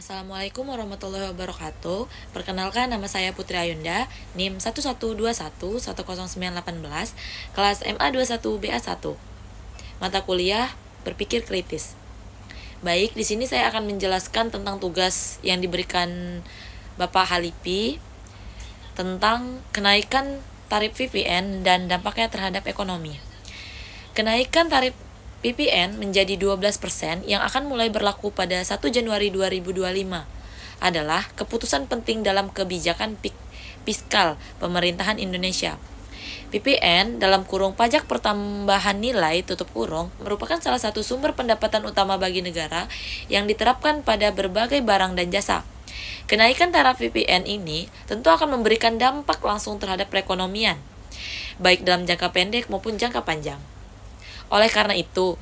Assalamualaikum warahmatullahi wabarakatuh. Perkenalkan, nama saya Putri Ayunda, NIM 1121109118, kelas MA 21 BA1. Mata kuliah Berpikir Kritis. Baik, di sini saya akan menjelaskan tentang tugas yang diberikan Bapak Halipi tentang kenaikan tarif VPN dan dampaknya terhadap ekonomi. Kenaikan tarif VPN menjadi 12% yang akan mulai berlaku pada 1 Januari 2025 adalah keputusan penting dalam kebijakan fiskal pemerintahan Indonesia. VPN dalam kurung pajak pertambahan nilai tutup kurung merupakan salah satu sumber pendapatan utama bagi negara yang diterapkan pada berbagai barang dan jasa. Kenaikan taraf VPN ini tentu akan memberikan dampak langsung terhadap perekonomian, baik dalam jangka pendek maupun jangka panjang. Oleh karena itu,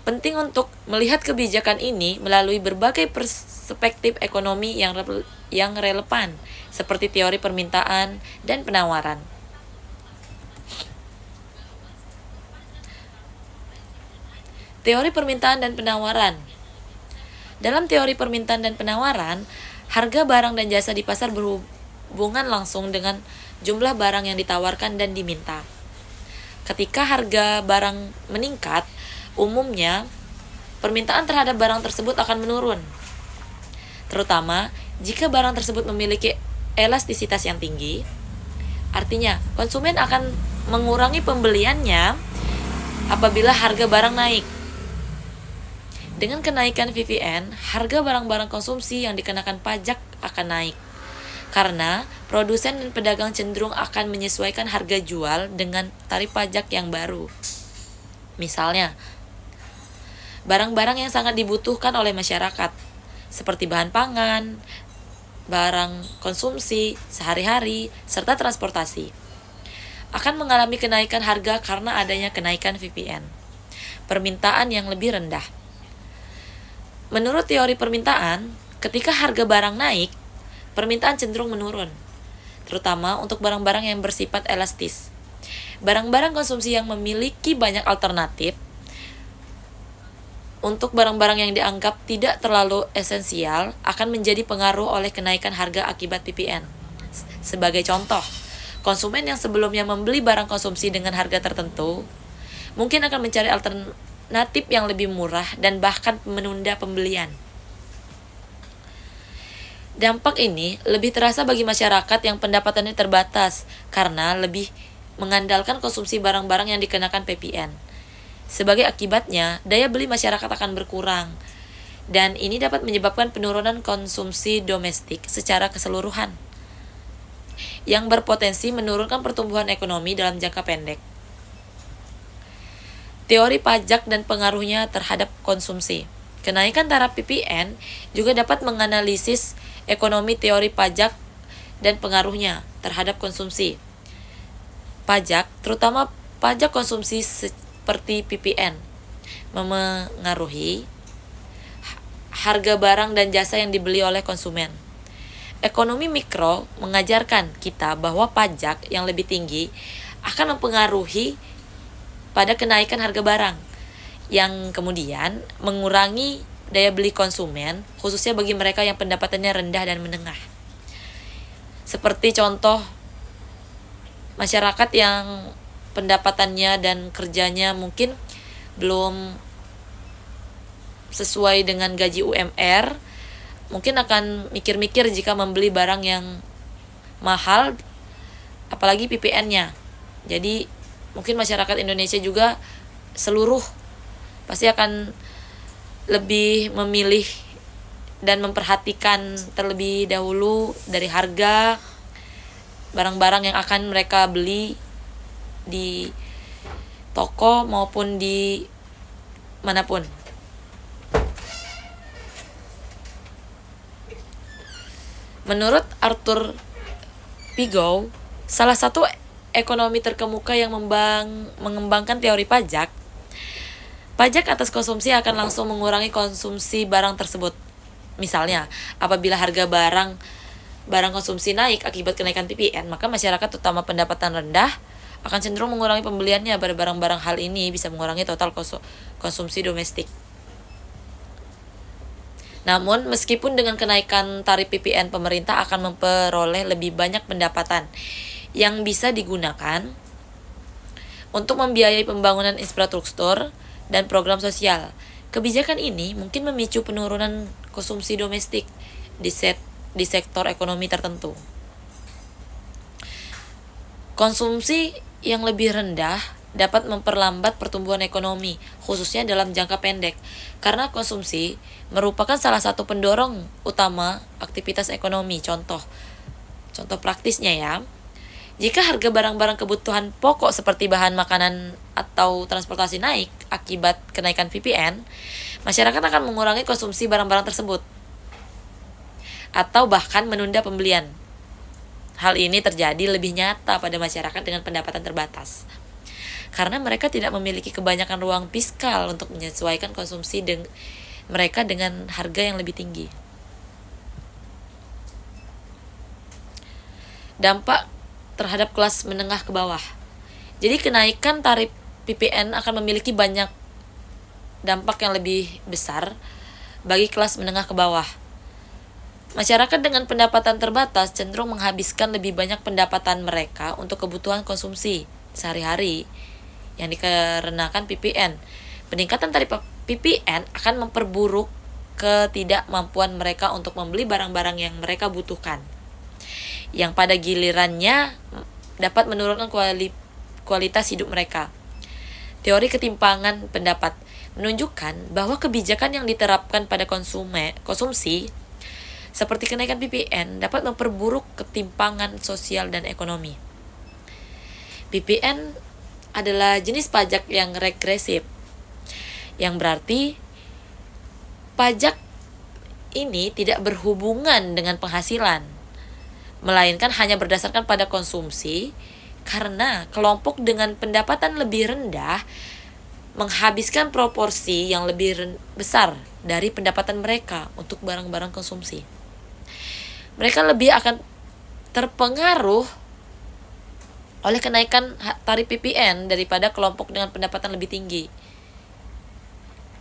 penting untuk melihat kebijakan ini melalui berbagai perspektif ekonomi yang relevan, seperti teori permintaan dan penawaran. Teori permintaan dan penawaran. Dalam teori permintaan dan penawaran, harga barang dan jasa di pasar berhubungan langsung dengan jumlah barang yang ditawarkan dan diminta. Ketika harga barang meningkat, umumnya permintaan terhadap barang tersebut akan menurun. Terutama jika barang tersebut memiliki elastisitas yang tinggi, artinya konsumen akan mengurangi pembeliannya apabila harga barang naik. Dengan kenaikan VPN, harga barang-barang konsumsi yang dikenakan pajak akan naik, karena produsen dan pedagang cenderung akan menyesuaikan harga jual dengan tarif pajak yang baru. Misalnya, barang-barang yang sangat dibutuhkan oleh masyarakat, seperti bahan pangan, barang konsumsi sehari-hari, serta transportasi, akan mengalami kenaikan harga karena adanya kenaikan VPN. Permintaan yang lebih rendah. Menurut teori permintaan, ketika harga barang naik, permintaan cenderung menurun, terutama untuk barang-barang yang bersifat elastis. Barang-barang konsumsi yang memiliki banyak alternatif untuk barang-barang yang dianggap tidak terlalu esensial akan menjadi pengaruh oleh kenaikan harga akibat VPN. Sebagai contoh, konsumen yang sebelumnya membeli barang konsumsi dengan harga tertentu mungkin akan mencari alternatif yang lebih murah dan bahkan menunda pembelian. Dampak ini lebih terasa bagi masyarakat yang pendapatannya terbatas karena lebih mengandalkan konsumsi barang-barang yang dikenakan VPN. Sebagai akibatnya, daya beli masyarakat akan berkurang, dan ini dapat menyebabkan penurunan konsumsi domestik secara keseluruhan, yang berpotensi menurunkan pertumbuhan ekonomi dalam jangka pendek. Teori pajak dan pengaruhnya terhadap konsumsi. Kenaikan taraf VPN juga dapat menganalisis ekonomi teori pajak dan pengaruhnya terhadap konsumsi. Pajak, terutama pajak konsumsi seperti VPN, memengaruhi harga barang dan jasa yang dibeli oleh konsumen. Ekonomi mikro mengajarkan kita bahwa pajak yang lebih tinggi akan mempengaruhi pada kenaikan harga barang, yang kemudian mengurangi daya beli konsumen, khususnya bagi mereka yang pendapatannya rendah dan menengah. Seperti contoh, masyarakat yang pendapatannya dan kerjanya mungkin belum sesuai dengan gaji UMR, mungkin akan mikir-mikir jika membeli barang yang mahal, apalagi VPN-nya. Jadi mungkin masyarakat Indonesia juga seluruh pasti akan lebih memilih dan memperhatikan terlebih dahulu dari harga barang-barang yang akan mereka beli di toko maupun di manapun. Menurut Arthur Pigou, salah satu ekonomi terkemuka yang mengembangkan teori pajak atas konsumsi akan langsung mengurangi konsumsi barang tersebut. Misalnya, apabila harga barang konsumsi naik akibat kenaikan VPN, maka masyarakat terutama pendapatan rendah akan cenderung mengurangi pembeliannya pada barang-barang. Hal ini bisa mengurangi total konsumsi domestik. Namun, meskipun dengan kenaikan tarif PPN, pemerintah akan memperoleh lebih banyak pendapatan yang bisa digunakan untuk membiayai pembangunan infrastruktur dan program sosial. Kebijakan ini mungkin memicu penurunan konsumsi domestik di sektor ekonomi tertentu. Konsumsi yang lebih rendah dapat memperlambat pertumbuhan ekonomi, khususnya dalam jangka pendek, karena konsumsi merupakan salah satu pendorong utama aktivitas ekonomi. Contoh praktisnya ya, jika harga barang-barang kebutuhan pokok seperti bahan makanan atau transportasi naik akibat kenaikan PPN, masyarakat akan mengurangi konsumsi barang-barang tersebut atau bahkan menunda pembelian. Hal ini terjadi lebih nyata pada masyarakat dengan pendapatan terbatas, karena mereka tidak memiliki kebanyakan ruang fiskal untuk menyesuaikan konsumsi mereka dengan harga yang lebih tinggi. Dampak terhadap kelas menengah ke bawah. Jadi kenaikan tarif PPN akan memiliki banyak dampak yang lebih besar bagi kelas menengah ke bawah. Masyarakat dengan pendapatan terbatas cenderung menghabiskan lebih banyak pendapatan mereka untuk kebutuhan konsumsi sehari-hari yang dikarenakan PPN. Peningkatan tarif PPN akan memperburuk ketidakmampuan mereka untuk membeli barang-barang yang mereka butuhkan, yang pada gilirannya dapat menurunkan kualitas hidup mereka. Teori ketimpangan pendapat menunjukkan bahwa kebijakan yang diterapkan pada konsumsi seperti kenaikan PPN dapat memperburuk ketimpangan sosial dan ekonomi. PPN adalah jenis pajak yang regresif, yang berarti pajak ini tidak berhubungan dengan penghasilan, melainkan hanya berdasarkan pada konsumsi, karena kelompok dengan pendapatan lebih rendah menghabiskan proporsi yang lebih besar dari pendapatan mereka untuk barang-barang konsumsi. Mereka lebih akan terpengaruh oleh kenaikan tarif PPN daripada kelompok dengan pendapatan lebih tinggi.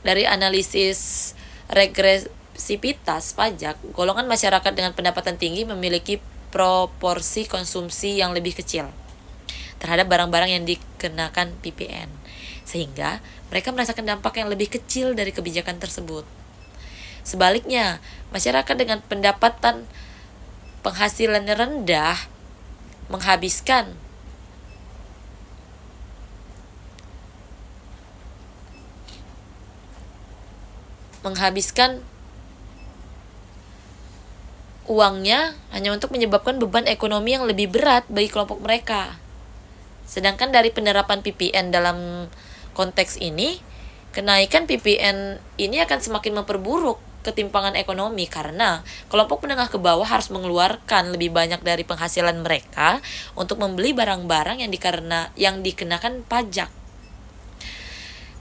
Dari analisis regresivitas pajak, golongan masyarakat dengan pendapatan tinggi memiliki proporsi konsumsi yang lebih kecil terhadap barang-barang yang dikenakan PPN, sehingga mereka merasakan dampak yang lebih kecil dari kebijakan tersebut. Sebaliknya, masyarakat dengan pendapatan penghasilan rendah menghabiskan uangnya hanya untuk menyebabkan beban ekonomi yang lebih berat bagi kelompok mereka. Sedangkan dari penerapan PPN dalam konteks ini, kenaikan PPN ini akan semakin memperburuk ketimpangan ekonomi, karena kelompok menengah ke bawah harus mengeluarkan lebih banyak dari penghasilan mereka untuk membeli barang-barang yang dikenakan pajak.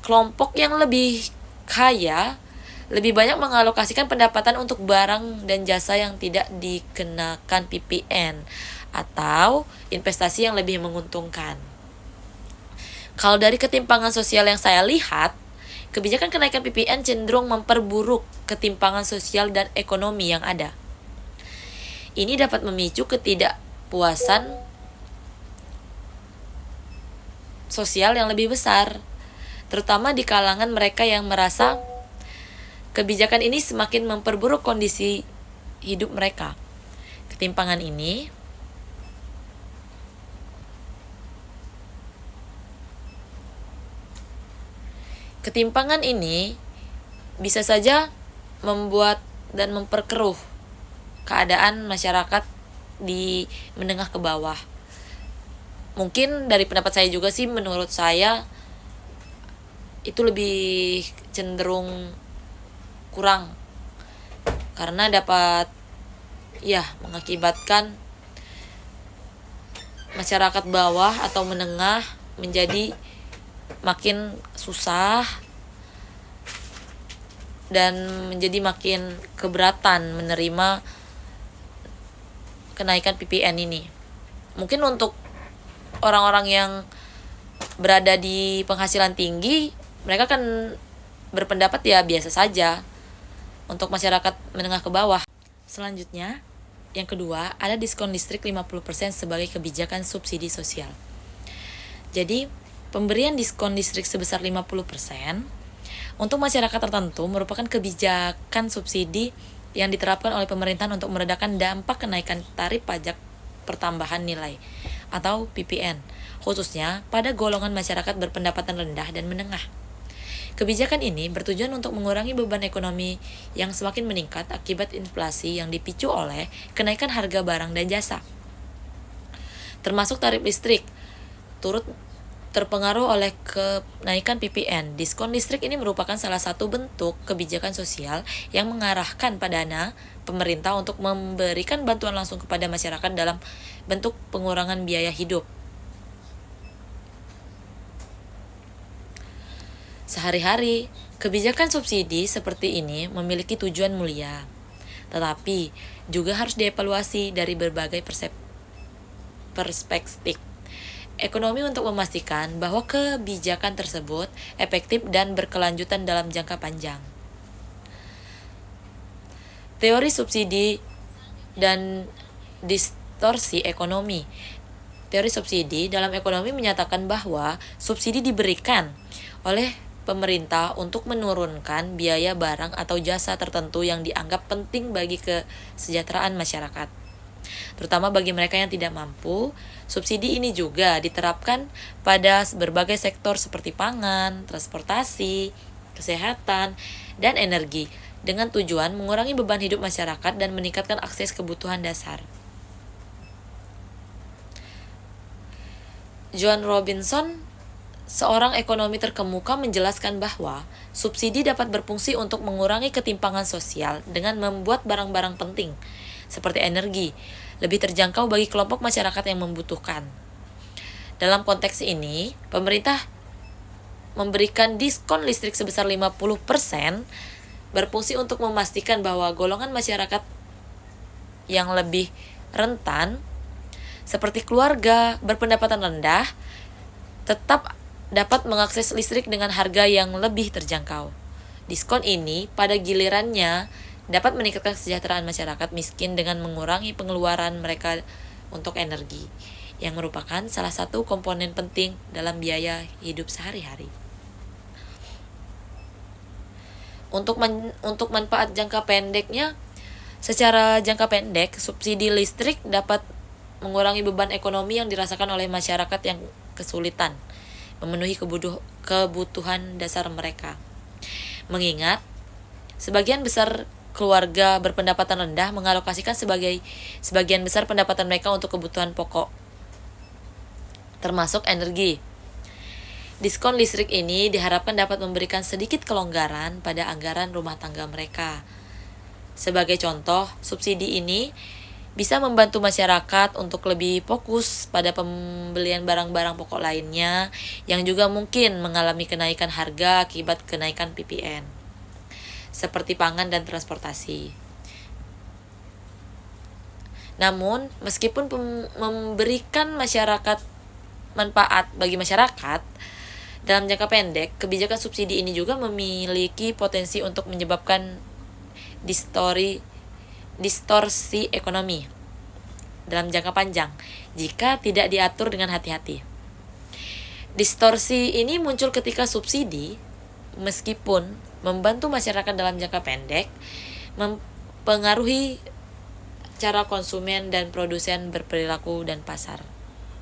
Kelompok yang lebih kaya lebih banyak mengalokasikan pendapatan untuk barang dan jasa yang tidak dikenakan PPN atau investasi yang lebih menguntungkan. Kalau dari ketimpangan sosial yang saya lihat, kebijakan kenaikan PPN cenderung memperburuk ketimpangan sosial dan ekonomi yang ada. Ini dapat memicu ketidakpuasan sosial yang lebih besar, terutama di kalangan mereka yang merasa kebijakan ini semakin memperburuk kondisi hidup mereka. Ketimpangan ini bisa saja membuat dan memperkeruh keadaan masyarakat di menengah ke bawah. Mungkin dari pendapat saya juga sih, menurut saya itu lebih cenderung kurang, karena dapat mengakibatkan masyarakat bawah atau menengah menjadi makin susah dan menjadi makin keberatan menerima kenaikan PPN ini. Mungkin untuk orang-orang yang berada di penghasilan tinggi, mereka kan berpendapat ya biasa saja, untuk masyarakat menengah ke bawah. Selanjutnya, yang kedua, ada diskon listrik 50% sebagai kebijakan subsidi sosial. Jadi, pemberian diskon listrik sebesar 50% untuk masyarakat tertentu merupakan kebijakan subsidi yang diterapkan oleh pemerintah untuk meredakan dampak kenaikan tarif pajak pertambahan nilai atau PPN, khususnya pada golongan masyarakat berpendapatan rendah dan menengah. Kebijakan ini bertujuan untuk mengurangi beban ekonomi yang semakin meningkat akibat inflasi yang dipicu oleh kenaikan harga barang dan jasa. Termasuk tarif listrik, turut terpengaruh oleh kenaikan PPN. Diskon listrik ini merupakan salah satu bentuk kebijakan sosial yang mengarahkan pada dana pemerintah untuk memberikan bantuan langsung kepada masyarakat dalam bentuk pengurangan biaya hidup. Sehari-hari, kebijakan subsidi seperti ini memiliki tujuan mulia, tetapi juga harus dievaluasi dari berbagai perspektif ekonomi untuk memastikan bahwa kebijakan tersebut efektif dan berkelanjutan dalam jangka panjang. Teori subsidi dan distorsi ekonomi. Teori subsidi dalam ekonomi menyatakan bahwa subsidi diberikan oleh pemerintah untuk menurunkan biaya barang atau jasa tertentu yang dianggap penting bagi kesejahteraan masyarakat, terutama bagi mereka yang tidak mampu. Subsidi ini juga diterapkan pada berbagai sektor seperti pangan, transportasi, kesehatan, dan energi dengan tujuan mengurangi beban hidup masyarakat dan meningkatkan akses kebutuhan dasar. John Robinson, seorang ekonomi terkemuka, menjelaskan bahwa subsidi dapat berfungsi untuk mengurangi ketimpangan sosial dengan membuat barang-barang penting seperti energi lebih terjangkau bagi kelompok masyarakat yang membutuhkan. Dalam konteks ini, pemerintah memberikan diskon listrik sebesar 50% berfungsi untuk memastikan bahwa golongan masyarakat yang lebih rentan seperti keluarga berpendapatan rendah tetap dapat mengakses listrik dengan harga yang lebih terjangkau. Diskon ini pada gilirannya dapat meningkatkan kesejahteraan masyarakat miskin dengan mengurangi pengeluaran mereka untuk energi, yang merupakan salah satu komponen penting dalam biaya hidup sehari-hari. Untuk manfaat jangka pendeknya, secara jangka pendek, subsidi listrik dapat mengurangi beban ekonomi yang dirasakan oleh masyarakat yang kesulitan memenuhi kebutuhan dasar mereka. Mengingat sebagian besar keluarga berpendapatan rendah mengalokasikan sebagian besar pendapatan mereka untuk kebutuhan pokok, termasuk energi. Diskon listrik ini diharapkan dapat memberikan sedikit kelonggaran pada anggaran rumah tangga mereka. Sebagai contoh, subsidi ini bisa membantu masyarakat untuk lebih fokus pada pembelian barang-barang pokok lainnya yang juga mungkin mengalami kenaikan harga akibat kenaikan PPN, seperti pangan dan transportasi. Namun, meskipun memberikan manfaat bagi masyarakat dalam jangka pendek, kebijakan subsidi ini juga memiliki potensi untuk menyebabkan distorsi ekonomi dalam jangka panjang jika tidak diatur dengan hati-hati. Distorsi ini muncul ketika subsidi, meskipun membantu masyarakat dalam jangka pendek, mempengaruhi cara konsumen dan produsen berperilaku dan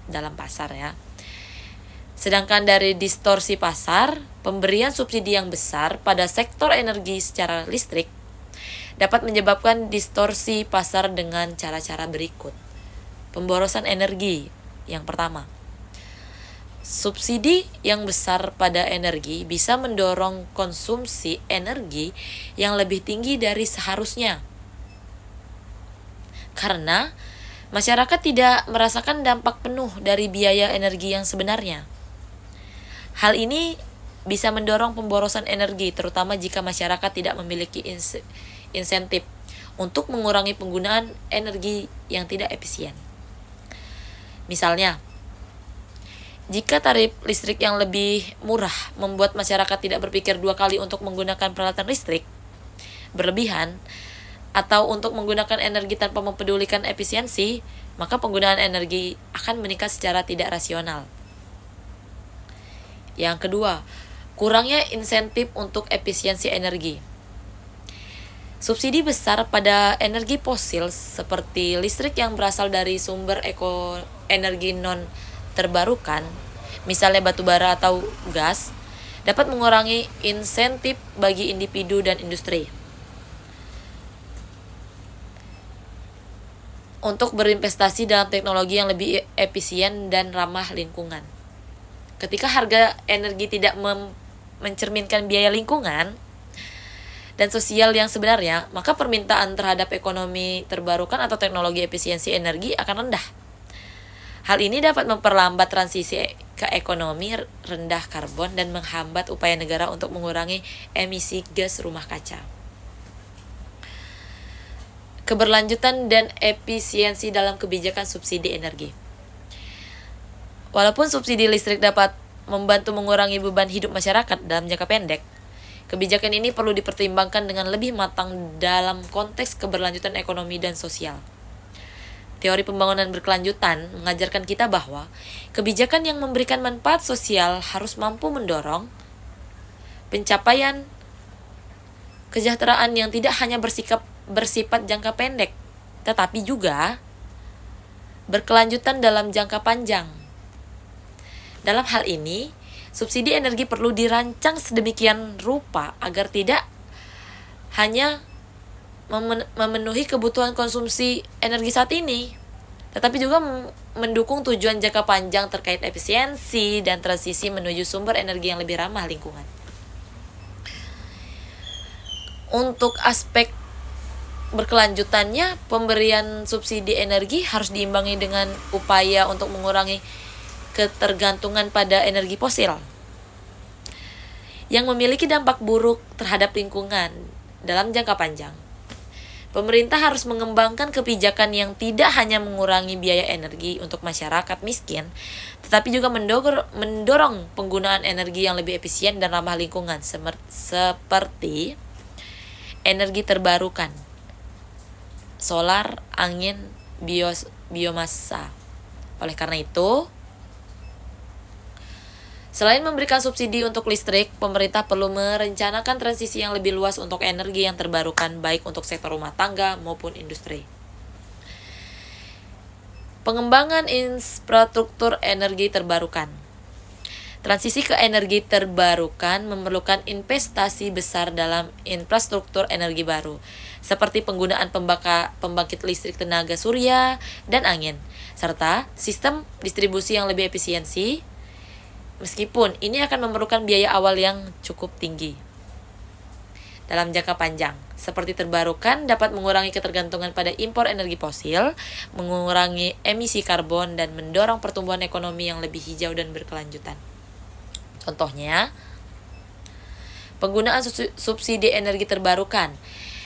dalam pasar ya. Sedangkan dari distorsi pasar, pemberian subsidi yang besar pada sektor energi secara listrik dapat menyebabkan distorsi pasar dengan cara-cara berikut. Pemborosan energi yang pertama. Subsidi yang besar pada energi bisa mendorong konsumsi energi yang lebih tinggi dari seharusnya, karena masyarakat tidak merasakan dampak penuh dari biaya energi yang sebenarnya. Hal ini bisa mendorong pemborosan energi, terutama jika masyarakat tidak memiliki insentif untuk mengurangi penggunaan energi yang tidak efisien. Misalnya, jika tarif listrik yang lebih murah membuat masyarakat tidak berpikir dua kali untuk menggunakan peralatan listrik, berlebihan atau untuk menggunakan energi tanpa mempedulikan efisiensi, maka penggunaan energi akan meningkat secara tidak rasional. Yang kedua, kurangnya insentif untuk efisiensi energi. Subsidi besar pada energi fosil seperti listrik yang berasal dari sumber energi non terbarukan, misalnya batu bara atau gas, dapat mengurangi insentif bagi individu dan industri untuk berinvestasi dalam teknologi yang lebih efisien dan ramah lingkungan. Ketika harga energi tidak mencerminkan biaya lingkungan dan sosial yang sebenarnya, maka permintaan terhadap ekonomi terbarukan atau teknologi efisiensi energi akan rendah. Hal ini dapat memperlambat transisi ke ekonomi rendah karbon dan menghambat upaya negara untuk mengurangi emisi gas rumah kaca. Keberlanjutan dan efisiensi dalam kebijakan subsidi energi. Walaupun subsidi listrik dapat membantu mengurangi beban hidup masyarakat dalam jangka pendek, kebijakan ini perlu dipertimbangkan dengan lebih matang dalam konteks keberlanjutan ekonomi dan sosial. Teori pembangunan berkelanjutan mengajarkan kita bahwa kebijakan yang memberikan manfaat sosial harus mampu mendorong pencapaian kesejahteraan yang tidak hanya bersifat jangka pendek, tetapi juga berkelanjutan dalam jangka panjang. Dalam hal ini, subsidi energi perlu dirancang sedemikian rupa agar tidak hanya memenuhi kebutuhan konsumsi energi saat ini, tetapi juga mendukung tujuan jangka panjang terkait efisiensi dan transisi menuju sumber energi yang lebih ramah lingkungan. Untuk aspek berkelanjutannya, pemberian subsidi energi harus diimbangi dengan upaya untuk mengurangi ketergantungan pada energi fosil yang memiliki dampak buruk terhadap lingkungan dalam jangka panjang. Pemerintah harus mengembangkan kebijakan yang tidak hanya mengurangi biaya energi untuk masyarakat miskin, tetapi juga mendorong penggunaan energi yang lebih efisien dan ramah lingkungan seperti energi terbarukan, solar, angin, biomasa. Oleh karena itu, selain memberikan subsidi untuk listrik, pemerintah perlu merencanakan transisi yang lebih luas untuk energi yang terbarukan, baik untuk sektor rumah tangga maupun industri. Pengembangan infrastruktur energi terbarukan. Transisi ke energi terbarukan memerlukan investasi besar dalam infrastruktur energi baru, seperti penggunaan pembangkit listrik tenaga surya dan angin, serta sistem distribusi yang lebih efisiensi. Meskipun ini akan memerlukan biaya awal yang cukup tinggi. Dalam jangka panjang, seperti terbarukan dapat mengurangi ketergantungan pada impor energi fosil, mengurangi emisi karbon, dan mendorong pertumbuhan ekonomi yang lebih hijau dan berkelanjutan. Contohnya, penggunaan subsidi energi terbarukan.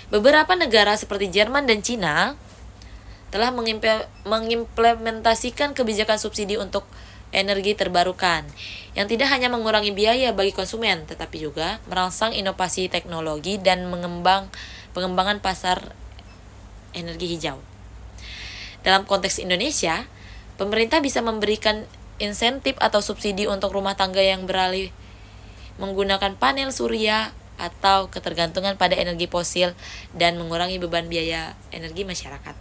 Beberapa negara seperti Jerman dan Cina telah mengimplementasikan kebijakan subsidi untuk energi terbarukan yang tidak hanya mengurangi biaya bagi konsumen, tetapi juga merangsang inovasi teknologi dan pengembangan pasar energi hijau. Dalam konteks Indonesia, pemerintah bisa memberikan insentif atau subsidi untuk rumah tangga yang beralih menggunakan panel surya atau ketergantungan pada energi fosil dan mengurangi beban biaya energi masyarakat.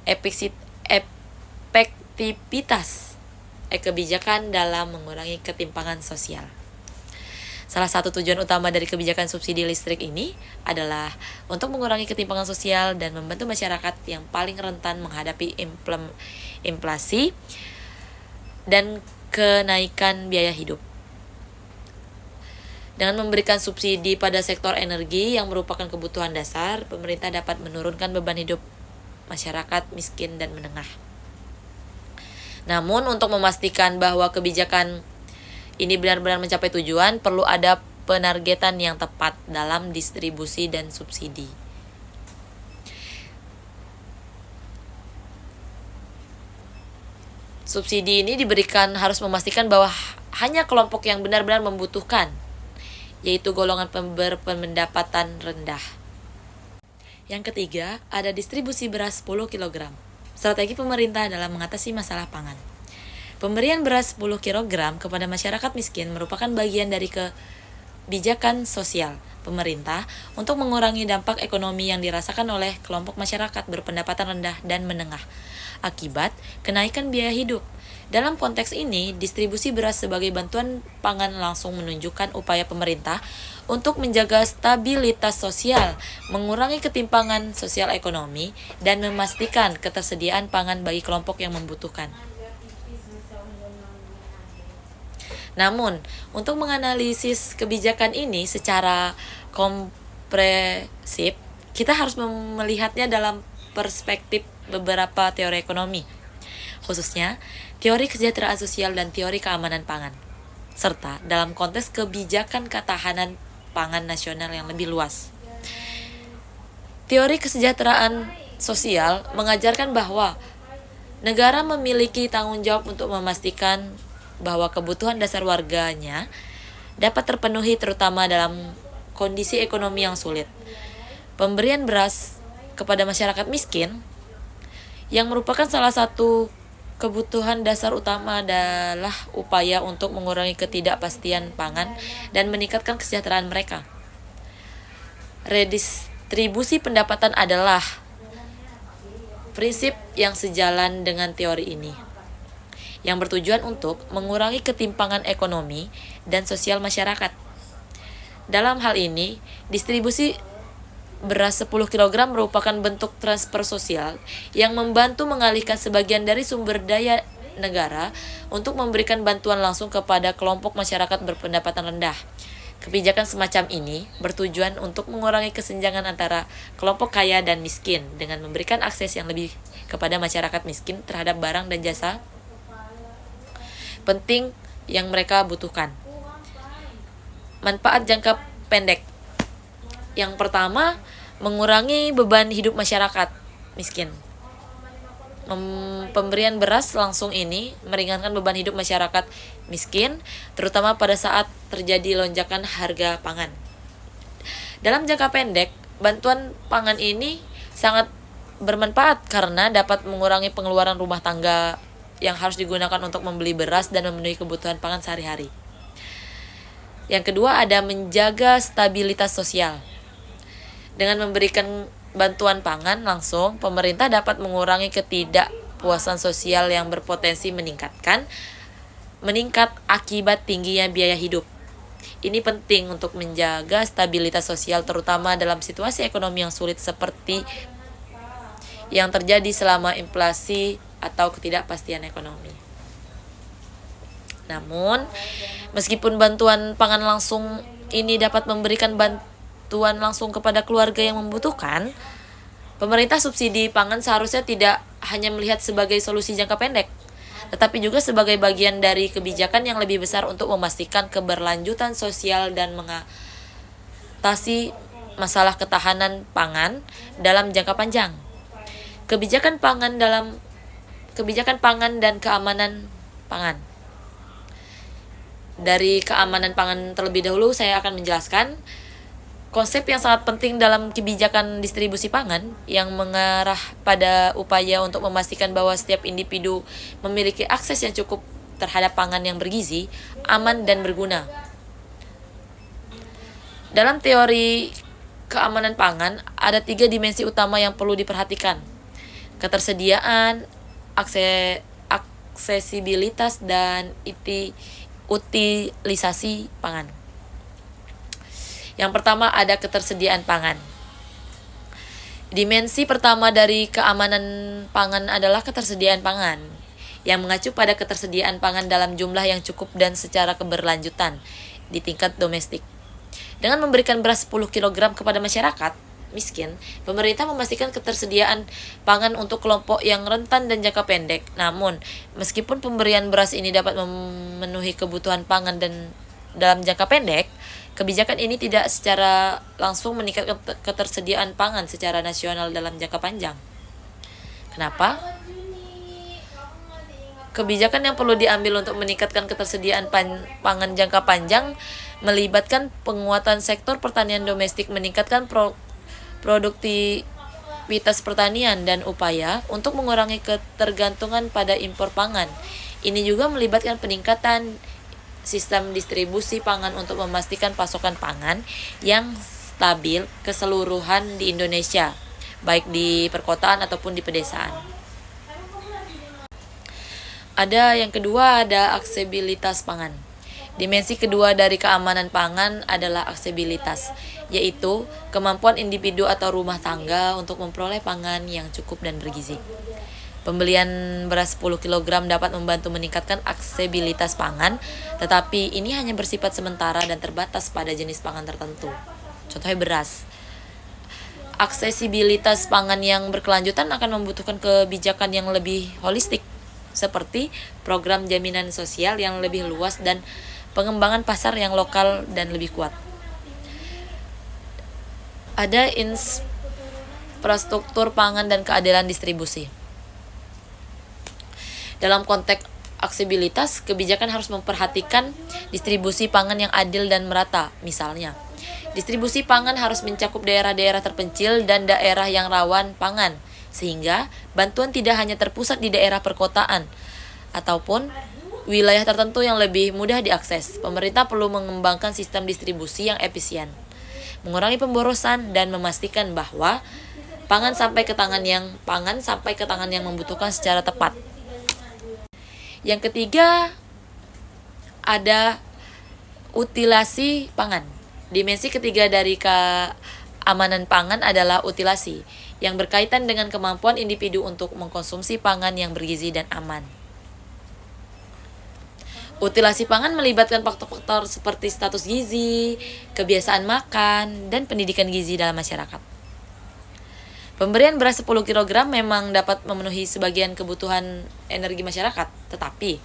Efektivitas kebijakan dalam mengurangi ketimpangan sosial. Salah satu tujuan utama dari kebijakan subsidi listrik ini adalah untuk mengurangi ketimpangan sosial dan membantu masyarakat yang paling rentan menghadapi inflasi dan kenaikan biaya hidup. Dengan memberikan subsidi pada sektor energi yang merupakan kebutuhan dasar, pemerintah dapat menurunkan beban hidup masyarakat miskin dan menengah. Namun, untuk memastikan bahwa kebijakan ini benar-benar mencapai tujuan, perlu ada penargetan yang tepat dalam distribusi dan subsidi. Subsidi ini harus memastikan bahwa hanya kelompok yang benar-benar membutuhkan yaitu golongan berpendapatan rendah. Yang ketiga, ada distribusi beras 10 kg. Strategi pemerintah dalam mengatasi masalah pangan. Pemberian beras 10 kg kepada masyarakat miskin merupakan bagian dari kebijakan sosial pemerintah untuk mengurangi dampak ekonomi yang dirasakan oleh kelompok masyarakat berpendapatan rendah dan menengah akibat kenaikan biaya hidup. Dalam konteks ini, distribusi beras sebagai bantuan pangan langsung menunjukkan upaya pemerintah untuk menjaga stabilitas sosial, mengurangi ketimpangan sosial ekonomi, dan memastikan ketersediaan pangan bagi kelompok yang membutuhkan. Namun, untuk menganalisis kebijakan ini secara komprehensif, kita harus melihatnya dalam perspektif beberapa teori ekonomi, khususnya teori kesejahteraan sosial dan teori keamanan pangan, serta dalam konteks kebijakan ketahanan pangan nasional yang lebih luas. Teori kesejahteraan sosial mengajarkan bahwa negara memiliki tanggung jawab untuk memastikan bahwa kebutuhan dasar warganya dapat terpenuhi terutama dalam kondisi ekonomi yang sulit. Pemberian beras kepada masyarakat miskin yang merupakan salah satu kebutuhan dasar utama adalah upaya untuk mengurangi ketidakpastian pangan dan meningkatkan kesejahteraan mereka. Redistribusi pendapatan adalah prinsip yang sejalan dengan teori ini, yang bertujuan untuk mengurangi ketimpangan ekonomi dan sosial masyarakat. Dalam hal ini, distribusi beras 10 kg merupakan bentuk transfer sosial yang membantu mengalihkan sebagian dari sumber daya negara untuk memberikan bantuan langsung kepada kelompok masyarakat berpendapatan rendah. Kebijakan semacam ini bertujuan untuk mengurangi kesenjangan antara kelompok kaya dan miskin dengan memberikan akses yang lebih kepada masyarakat miskin terhadap barang dan jasa penting yang mereka butuhkan. Manfaat jangka pendek. Yang pertama, mengurangi beban hidup masyarakat miskin. Pemberian beras langsung ini meringankan beban hidup masyarakat miskin, terutama pada saat terjadi lonjakan harga pangan. Dalam jangka pendek, bantuan pangan ini sangat bermanfaat karena dapat mengurangi pengeluaran rumah tangga yang harus digunakan untuk membeli beras dan memenuhi kebutuhan pangan sehari-hari. Yang kedua, ada menjaga stabilitas sosial. Dengan memberikan bantuan pangan langsung, pemerintah dapat mengurangi ketidakpuasan sosial yang berpotensi meningkat akibat tingginya biaya hidup. Ini penting untuk menjaga stabilitas sosial terutama dalam situasi ekonomi yang sulit seperti yang terjadi selama inflasi atau ketidakpastian ekonomi. Namun, meskipun bantuan pangan langsung ini dapat memberikan bantuan langsung kepada keluarga yang membutuhkan, pemerintah subsidi pangan seharusnya tidak hanya melihat sebagai solusi jangka pendek, tetapi juga sebagai bagian dari kebijakan yang lebih besar untuk memastikan keberlanjutan sosial dan mengatasi masalah ketahanan pangan dalam jangka panjang. Kebijakan pangan dan keamanan pangan. Dari keamanan pangan terlebih dahulu saya akan menjelaskan konsep yang sangat penting dalam kebijakan distribusi pangan yang mengarah pada upaya untuk memastikan bahwa setiap individu memiliki akses yang cukup terhadap pangan yang bergizi, aman, dan berguna. Dalam teori keamanan pangan, ada 3 dimensi utama yang perlu diperhatikan: ketersediaan, aksesibilitas, dan utilisasi pangan. Yang pertama, ada ketersediaan pangan. Dimensi pertama dari keamanan pangan adalah ketersediaan pangan, yang mengacu pada ketersediaan pangan dalam jumlah yang cukup dan secara keberlanjutan di tingkat domestik. Dengan memberikan beras 10 kg kepada masyarakat miskin, pemerintah memastikan ketersediaan pangan untuk kelompok yang rentan dan jangka pendek. Namun, meskipun pemberian beras ini dapat memenuhi kebutuhan pangan dan dalam jangka pendek, kebijakan ini tidak secara langsung meningkatkan ketersediaan pangan secara nasional dalam jangka panjang. Kenapa? Kebijakan yang perlu diambil untuk meningkatkan ketersediaan pangan jangka panjang melibatkan penguatan sektor pertanian domestik, meningkatkan produktivitas pertanian, dan upaya untuk mengurangi ketergantungan pada impor pangan. Ini juga melibatkan peningkatan sistem distribusi pangan untuk memastikan pasokan pangan yang stabil keseluruhan di Indonesia, baik di perkotaan ataupun di pedesaan. Yang kedua ada aksesibilitas pangan. Dimensi kedua dari keamanan pangan adalah aksesibilitas, yaitu kemampuan individu atau rumah tangga untuk memperoleh pangan yang cukup dan bergizi. Pembelian beras 10 kg dapat membantu meningkatkan aksesibilitas pangan, tetapi ini hanya bersifat sementara dan terbatas pada jenis pangan tertentu. Contohnya beras. Aksesibilitas pangan yang berkelanjutan akan membutuhkan kebijakan yang lebih holistik, seperti program jaminan sosial yang lebih luas dan pengembangan pasar yang lokal dan lebih kuat. Ada infrastruktur pangan dan keadilan distribusi. Dalam konteks aksesibilitas, kebijakan harus memperhatikan distribusi pangan yang adil dan merata. Misalnya, distribusi pangan harus mencakup daerah-daerah terpencil dan daerah yang rawan pangan, sehingga bantuan tidak hanya terpusat di daerah perkotaan ataupun wilayah tertentu yang lebih mudah diakses. Pemerintah perlu mengembangkan sistem distribusi yang efisien, mengurangi pemborosan, dan memastikan bahwa pangan sampai ke tangan yang membutuhkan secara tepat. Yang ketiga ada utilasi pangan. Dimensi ketiga dari keamanan pangan adalah utilasi, yang berkaitan dengan kemampuan individu untuk mengkonsumsi pangan yang bergizi dan aman. Utilasi pangan melibatkan faktor-faktor seperti status gizi, kebiasaan makan, dan pendidikan gizi dalam masyarakat. Pemberian beras 10 kg memang dapat memenuhi sebagian kebutuhan energi masyarakat, tetapi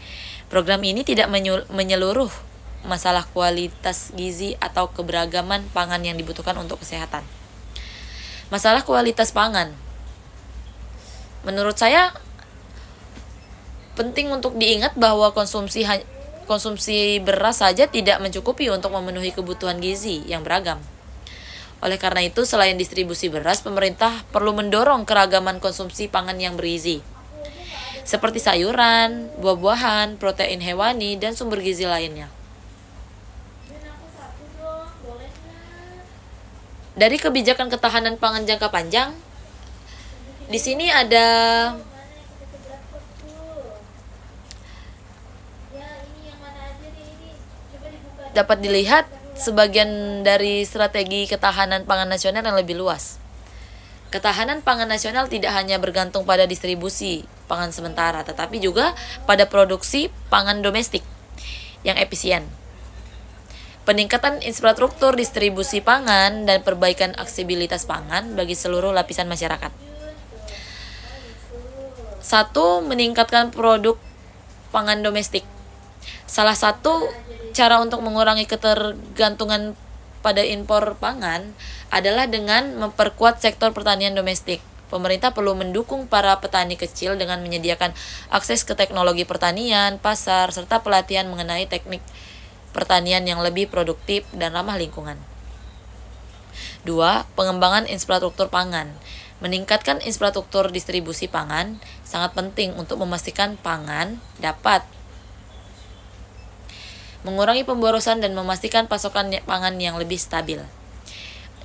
program ini tidak menyeluruh masalah kualitas gizi atau keberagaman pangan yang dibutuhkan untuk kesehatan. Masalah kualitas pangan, menurut saya penting untuk diingat bahwa konsumsi beras saja tidak mencukupi untuk memenuhi kebutuhan gizi yang beragam. Oleh karena itu, selain distribusi beras, pemerintah perlu mendorong keragaman konsumsi pangan yang bergizi, seperti sayuran, buah-buahan, protein hewani, dan sumber gizi lainnya. Dari kebijakan ketahanan pangan jangka panjang, di sini dapat dilihat sebagian dari strategi ketahanan pangan nasional yang lebih luas. Ketahanan pangan nasional tidak hanya bergantung pada distribusi pangan sementara, tetapi juga pada produksi pangan domestik yang efisien. Peningkatan infrastruktur distribusi pangan dan perbaikan aksesibilitas pangan bagi seluruh lapisan masyarakat. 1. Meningkatkan produk pangan domestik. Salah satu cara untuk mengurangi ketergantungan pada impor pangan adalah dengan memperkuat sektor pertanian domestik. Pemerintah perlu mendukung para petani kecil dengan menyediakan akses ke teknologi pertanian, pasar, serta pelatihan mengenai teknik pertanian yang lebih produktif dan ramah lingkungan. 2. Pengembangan infrastruktur pangan. Meningkatkan infrastruktur distribusi pangan sangat penting untuk memastikan pangan dapat mengurangi pemborosan dan memastikan pasokan pangan yang lebih stabil.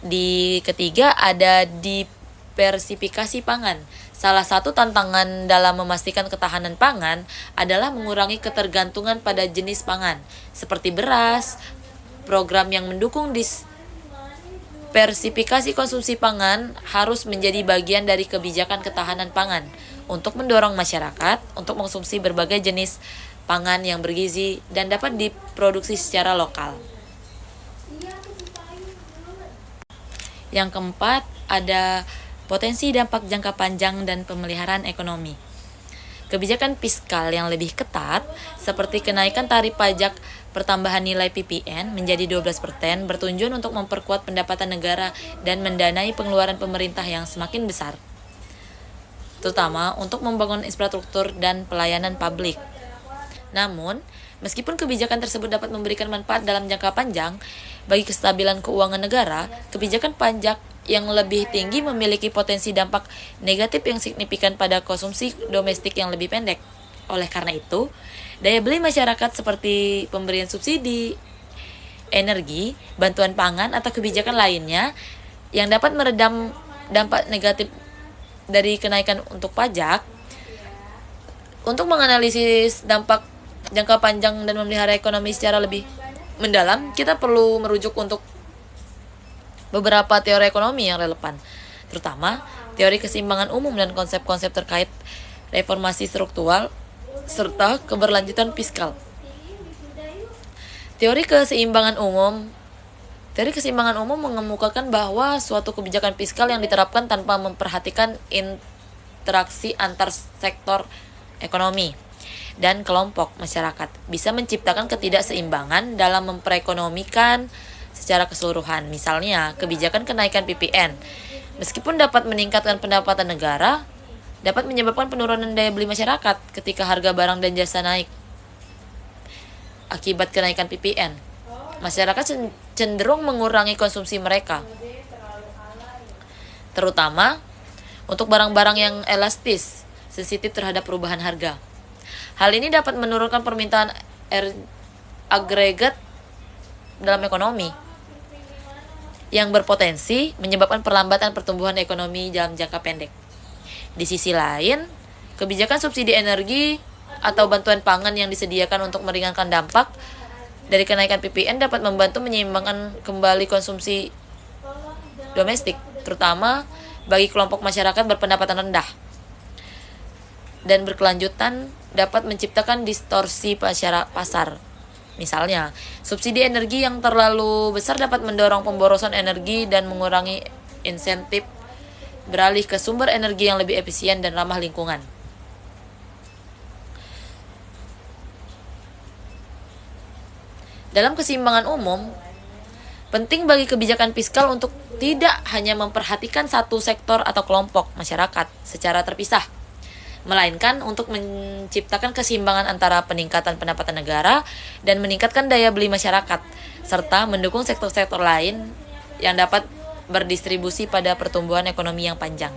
Di ketiga ada diversifikasi pangan. Salah satu tantangan dalam memastikan ketahanan pangan adalah mengurangi ketergantungan pada jenis pangan, seperti beras. Program yang mendukung diversifikasi konsumsi pangan harus menjadi bagian dari kebijakan ketahanan pangan untuk mendorong masyarakat untuk mengkonsumsi berbagai jenis pangan yang bergizi dan dapat diproduksi secara lokal. Yang keempat, ada potensi dampak jangka panjang dan pemeliharaan ekonomi. Kebijakan fiskal yang lebih ketat, seperti kenaikan tarif pajak pertambahan nilai PPN menjadi 12%, bertujuan untuk memperkuat pendapatan negara dan mendanai pengeluaran pemerintah yang semakin besar, terutama untuk membangun infrastruktur dan pelayanan publik. Namun, meskipun kebijakan tersebut dapat memberikan manfaat dalam jangka panjang bagi kestabilan keuangan negara, kebijakan pajak yang lebih tinggi memiliki potensi dampak negatif yang signifikan pada konsumsi domestik yang lebih pendek. Oleh karena itu, daya beli masyarakat seperti pemberian subsidi, energi, bantuan pangan, atau kebijakan lainnya yang dapat meredam dampak negatif dari kenaikan untuk pajak. Untuk menganalisis dampak jangka panjang dan memelihara ekonomi secara lebih mendalam, kita perlu merujuk untuk beberapa teori ekonomi yang relevan, terutama teori keseimbangan umum dan konsep-konsep terkait reformasi struktural serta keberlanjutan fiskal. Teori keseimbangan umum mengemukakan bahwa suatu kebijakan fiskal yang diterapkan tanpa memperhatikan interaksi antar sektor ekonomi dan kelompok masyarakat bisa menciptakan ketidakseimbangan dalam memperekonomikan secara keseluruhan. Misalnya, kebijakan kenaikan PPN, meskipun dapat meningkatkan pendapatan negara, dapat menyebabkan penurunan daya beli masyarakat ketika harga barang dan jasa naik. Akibat kenaikan PPN, masyarakat cenderung mengurangi konsumsi mereka, terutama untuk barang-barang yang elastis, sensitif terhadap perubahan harga. Hal ini dapat menurunkan permintaan agregat dalam ekonomi, yang berpotensi menyebabkan perlambatan pertumbuhan ekonomi dalam jangka pendek. Di sisi lain, kebijakan subsidi energi atau bantuan pangan yang disediakan untuk meringankan dampak dari kenaikan PPN dapat membantu menyeimbangkan kembali konsumsi domestik, terutama bagi kelompok masyarakat berpendapatan rendah, dan berkelanjutan dapat menciptakan distorsi pasar. Misalnya, subsidi energi yang terlalu besar dapat mendorong pemborosan energi dan mengurangi insentif beralih ke sumber energi yang lebih efisien dan ramah lingkungan. Dalam keseimbangan umum, penting bagi kebijakan fiskal untuk tidak hanya memperhatikan satu sektor atau kelompok masyarakat secara terpisah, melainkan untuk menciptakan keseimbangan antara peningkatan pendapatan negara dan meningkatkan daya beli masyarakat, serta mendukung sektor-sektor lain yang dapat berdistribusi pada pertumbuhan ekonomi yang panjang.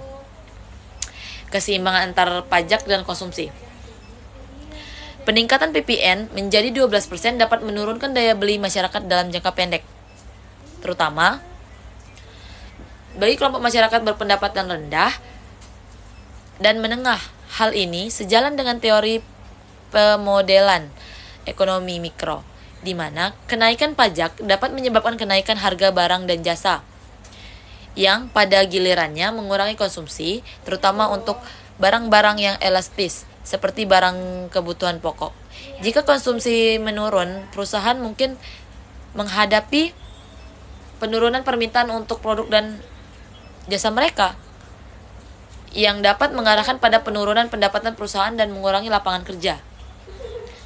Keseimbangan antar pajak dan konsumsi. Peningkatan PPN menjadi 12% dapat menurunkan daya beli masyarakat dalam jangka pendek, terutama bagi kelompok masyarakat berpendapatan rendah dan menengah. Hal ini sejalan dengan teori pemodelan ekonomi mikro, di mana kenaikan pajak dapat menyebabkan kenaikan harga barang dan jasa, yang pada gilirannya mengurangi konsumsi, terutama untuk barang-barang yang elastis, seperti barang kebutuhan pokok. Jika konsumsi menurun, perusahaan mungkin menghadapi penurunan permintaan untuk produk dan jasa mereka, yang dapat mengarahkan pada penurunan pendapatan perusahaan dan mengurangi lapangan kerja.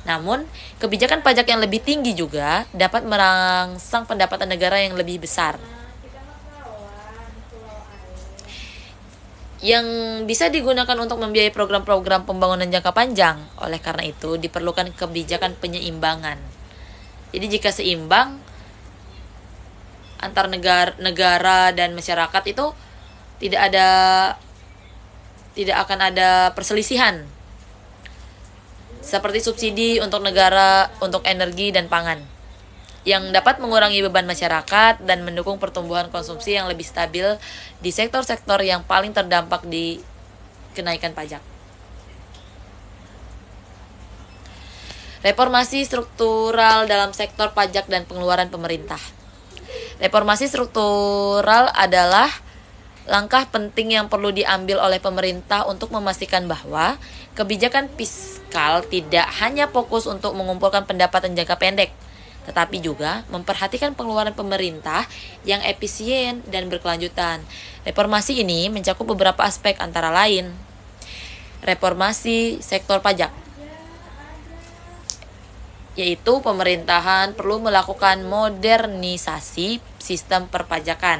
Namun, kebijakan pajak yang lebih tinggi juga dapat merangsang pendapatan negara yang lebih besar, yang bisa digunakan untuk membiayai program-program pembangunan jangka panjang. Oleh karena itu, diperlukan kebijakan penyeimbangan. Jadi jika seimbang antar negara dan masyarakat, itu tidak akan ada perselisihan, seperti subsidi untuk negara untuk energi dan pangan, yang dapat mengurangi beban masyarakat dan mendukung pertumbuhan konsumsi yang lebih stabil di sektor-sektor yang paling terdampak di kenaikan pajak. Reformasi struktural dalam sektor pajak dan pengeluaran pemerintah. Reformasi struktural adalah langkah penting yang perlu diambil oleh pemerintah untuk memastikan bahwa kebijakan fiskal tidak hanya fokus untuk mengumpulkan pendapatan jangka pendek, tetapi juga memperhatikan pengeluaran pemerintah yang efisien dan berkelanjutan. Reformasi ini mencakup beberapa aspek, antara lain reformasi sektor pajak, yaitu pemerintahan perlu melakukan modernisasi sistem perpajakan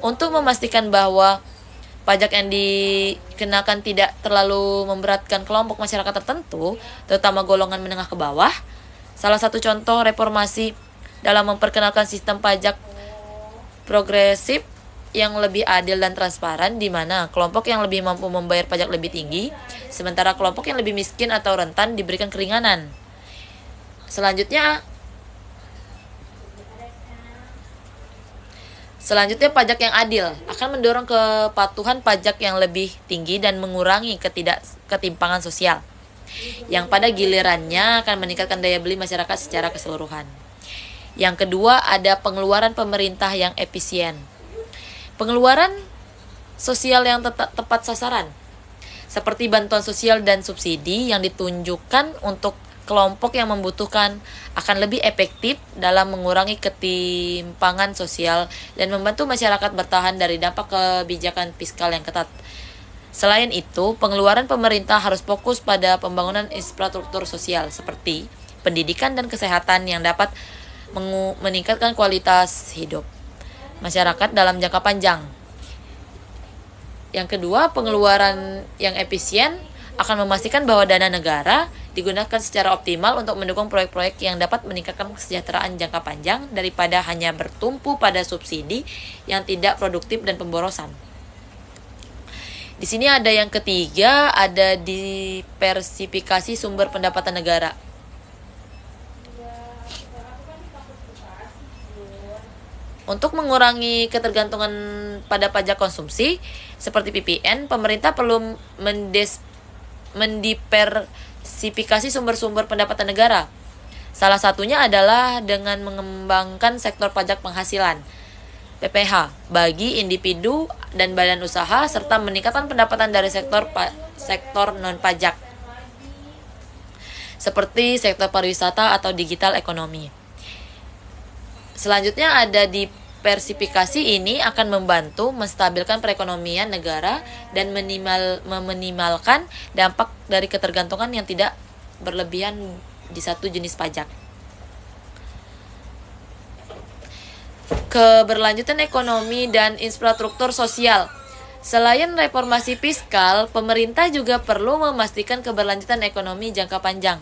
untuk memastikan bahwa Pajak yang dikenakan tidak terlalu memberatkan kelompok masyarakat tertentu, terutama golongan menengah ke bawah. Salah satu contoh reformasi dalam memperkenalkan sistem pajak progresif yang lebih adil dan transparan, di mana kelompok yang lebih mampu membayar pajak lebih tinggi, sementara kelompok yang lebih miskin atau rentan diberikan keringanan. Selanjutnya, pajak yang adil akan mendorong kepatuhan pajak yang lebih tinggi dan mengurangi ketimpangan sosial, yang pada gilirannya akan meningkatkan daya beli masyarakat secara keseluruhan. Yang kedua, ada pengeluaran pemerintah yang efisien. Pengeluaran sosial yang tepat sasaran, seperti bantuan sosial dan subsidi yang ditunjukkan untuk kelompok yang membutuhkan, akan lebih efektif dalam mengurangi ketimpangan sosial dan membantu masyarakat bertahan dari dampak kebijakan fiskal yang ketat. Selain itu, pengeluaran pemerintah harus fokus pada pembangunan infrastruktur sosial seperti pendidikan dan kesehatan yang dapat meningkatkan kualitas hidup masyarakat dalam jangka panjang. Yang kedua, pengeluaran yang efisien akan memastikan bahwa dana negara digunakan secara optimal untuk mendukung proyek-proyek yang dapat meningkatkan kesejahteraan jangka panjang daripada hanya bertumpu pada subsidi yang tidak produktif dan pemborosan. Di sini ada yang ketiga, ada diversifikasi sumber pendapatan negara. Untuk mengurangi ketergantungan pada pajak konsumsi seperti PPN, pemerintah perlu mendiversifikasi sumber-sumber pendapatan negara. Salah satunya adalah dengan mengembangkan sektor pajak penghasilan (PPH) bagi individu dan badan usaha, serta meningkatkan pendapatan dari sektor non-pajak seperti sektor pariwisata atau digital ekonomi. Selanjutnya, ada diversifikasi ini akan membantu menstabilkan perekonomian negara dan meminimalkan dampak dari ketergantungan yang tidak berlebihan di satu jenis pajak. Keberlanjutan ekonomi dan infrastruktur sosial. Selain reformasi fiskal, pemerintah juga perlu memastikan keberlanjutan ekonomi jangka panjang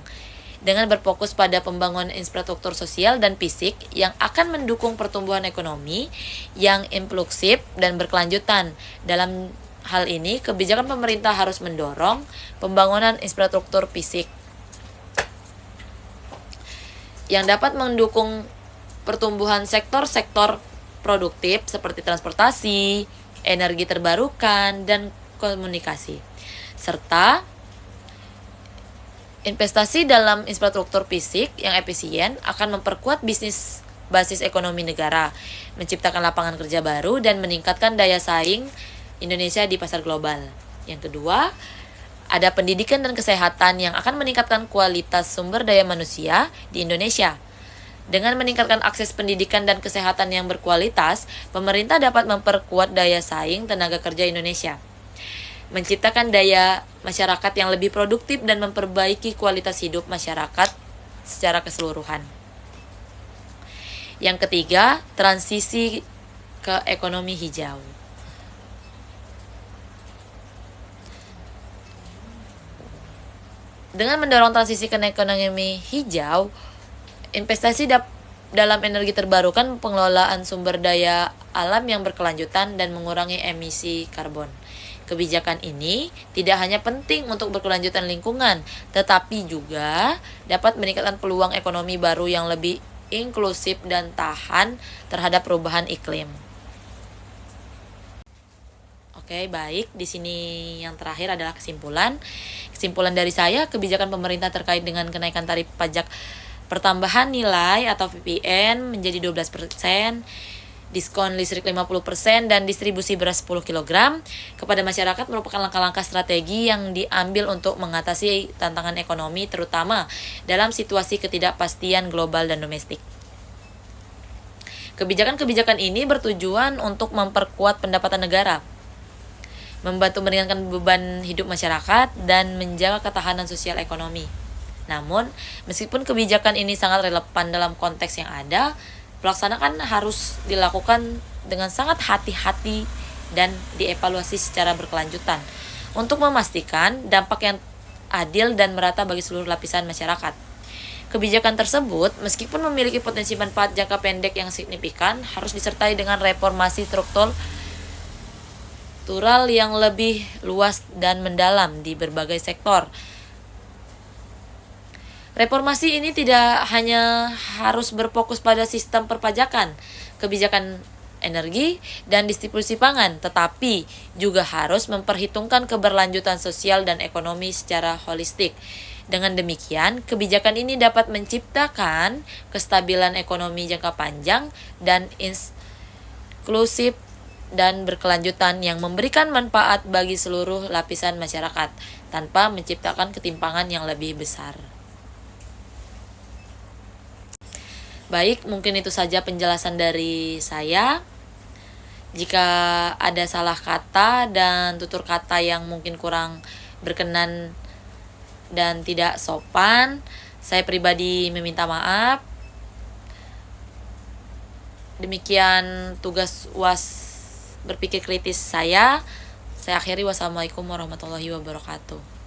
dengan berfokus pada pembangunan infrastruktur sosial dan fisik yang akan mendukung pertumbuhan ekonomi yang inklusif dan berkelanjutan. Dalam hal ini, kebijakan pemerintah harus mendorong pembangunan infrastruktur fisik yang dapat mendukung pertumbuhan sektor-sektor produktif seperti transportasi, energi terbarukan, dan komunikasi, serta investasi dalam infrastruktur fisik yang efisien akan memperkuat bisnis basis ekonomi negara, menciptakan lapangan kerja baru, dan meningkatkan daya saing Indonesia di pasar global. Yang kedua, ada pendidikan dan kesehatan yang akan meningkatkan kualitas sumber daya manusia di Indonesia. Dengan meningkatkan akses pendidikan dan kesehatan yang berkualitas, pemerintah dapat memperkuat daya saing tenaga kerja Indonesia, menciptakan daya masyarakat yang lebih produktif, dan memperbaiki kualitas hidup masyarakat secara keseluruhan. Yang ketiga, transisi ke ekonomi hijau. Dengan mendorong transisi ke ekonomi hijau, investasi dalam energi terbarukan, pengelolaan sumber daya alam yang berkelanjutan, dan mengurangi emisi karbon. Kebijakan ini tidak hanya penting untuk berkelanjutan lingkungan, tetapi juga dapat meningkatkan peluang ekonomi baru yang lebih inklusif dan tahan terhadap perubahan iklim. Oke, baik. Di sini yang terakhir adalah kesimpulan. Kesimpulan dari saya, kebijakan pemerintah terkait dengan kenaikan tarif pajak pertambahan nilai atau PPN menjadi 12%, diskon listrik 50%, dan distribusi beras 10 kg kepada masyarakat merupakan langkah-langkah strategi yang diambil untuk mengatasi tantangan ekonomi, terutama dalam situasi ketidakpastian global dan domestik. Kebijakan-kebijakan ini bertujuan untuk memperkuat pendapatan negara, membantu meringankan beban hidup masyarakat, dan menjaga ketahanan sosial ekonomi. Namun, meskipun kebijakan ini sangat relevan dalam konteks yang ada, pelaksanaan harus dilakukan dengan sangat hati-hati dan dievaluasi secara berkelanjutan untuk memastikan dampak yang adil dan merata bagi seluruh lapisan masyarakat. Kebijakan tersebut, meskipun memiliki potensi manfaat jangka pendek yang signifikan, harus disertai dengan reformasi struktural yang lebih luas dan mendalam di berbagai sektor. Reformasi ini tidak hanya harus berfokus pada sistem perpajakan, kebijakan energi, dan distribusi pangan, tetapi juga harus memperhitungkan keberlanjutan sosial dan ekonomi secara holistik. Dengan demikian, kebijakan ini dapat menciptakan kestabilan ekonomi jangka panjang dan inklusif dan berkelanjutan yang memberikan manfaat bagi seluruh lapisan masyarakat tanpa menciptakan ketimpangan yang lebih besar. Baik, mungkin itu saja penjelasan dari saya. Jika ada salah kata dan tutur kata yang mungkin kurang berkenan dan tidak sopan, saya pribadi meminta maaf. Demikian tugas UAS berpikir kritis saya. Saya akhiri, wassalamualaikum warahmatullahi wabarakatuh.